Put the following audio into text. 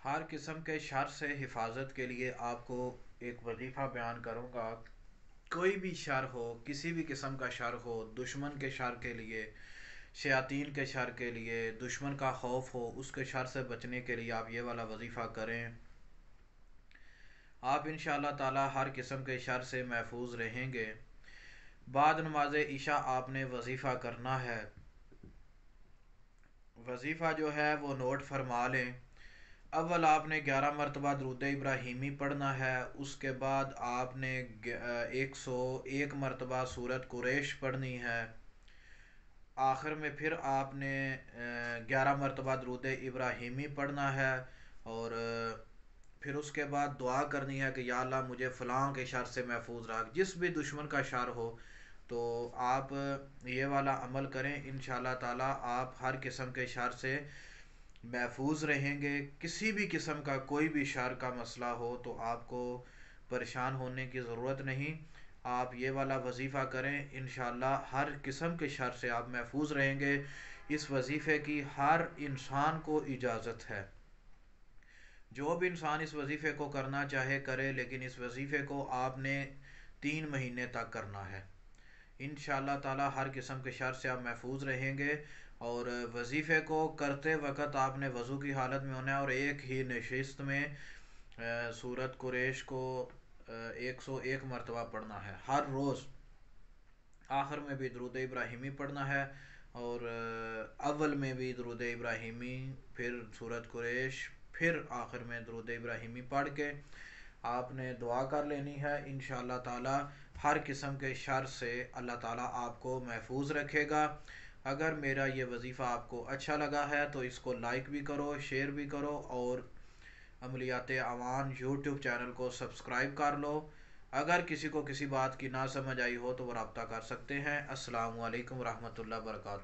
ہر قسم کے شر سے حفاظت کے لیے آپ کو ایک وظیفہ بیان کروں گا۔ کوئی بھی شر ہو، کسی بھی قسم کا شر ہو، دشمن کے شر کے لیے، شیاطین کے شر کے لیے، دشمن کا خوف ہو، اس کے شر سے بچنے کے لیے آپ یہ والا وظیفہ کریں۔ آپ انشاءاللہ تعالی ہر قسم کے شر سے محفوظ رہیں گے۔ بعد نماز عشاء آپ نے وظیفہ کرنا ہے۔ وظیفہ جو ہے وہ نوٹ فرما لیں۔ اول آپ نے 11 مرتبہ درود ابراہیمی پڑھنا ہے، اس کے بعد آپ نے 101 مرتبہ سورۃ قریش پڑھنی ہے، آخر میں پھر آپ نے 11 مرتبہ درود ابراہیمی پڑھنا ہے، اور پھر اس کے بعد دعا کرنی ہے کہ یا اللہ مجھے فلاں کے شر سے محفوظ رکھ، جس بھی دشمن کا شر ہو۔ تو آپ یہ والا عمل کریں، انشاءاللہ تعالی آپ ہر قسم کے شر سے محفوظ رہیں گے۔ کسی بھی قسم کا کوئی بھی شر کا مسئلہ ہو تو آپ کو پریشان ہونے کی ضرورت نہیں۔ آپ یہ والا وظیفہ کریں، انشاءاللہ ہر قسم کے شر سے آپ محفوظ رہیں گے۔ اس وظیفے کی ہر انسان کو اجازت ہے، جو بھی انسان اس وظیفے کو کرنا چاہے کرے، لیکن اس وظیفے کو آپ نے 3 مہینے تک کرنا ہے۔ انشاءاللہ تعالی ہر قسم کے شر سے آپ محفوظ رہیں گے، اور وظیفے کو کرتے وقت آپ نے وضو کی حالت میں ہونا ہے، اور ایک ہی نشست میں سورۃ قریش کو 101 مرتبہ پڑھنا ہے ہر روز۔ آخر میں بھی درود ابراہیمی پڑھنا ہے، اور اول میں بھی درود ابراہیمی، پھر سورۃ قریش، پھر آخر میں درود ابراہیمی پڑھ کے آپ نے دعا کر لینی ہے۔ انشاءاللہ تعالی ہر قسم کے شر سے اللہ تعالی آپ کو محفوظ رکھے گا۔ اگر میرا یہ وظیفہ آپ کو اچھا لگا ہے تو اس کو لائک بھی کرو، شیئر بھی کرو، اور عملیات امان یوٹیوب چینل کو سبسکرائب کر لو۔ اگر کسی کو کسی بات کی نہ سمجھ آئی ہو تو وہ رابطہ کر سکتے ہیں۔ السلام علیکم ورحمۃ اللہ وبرکاتہ۔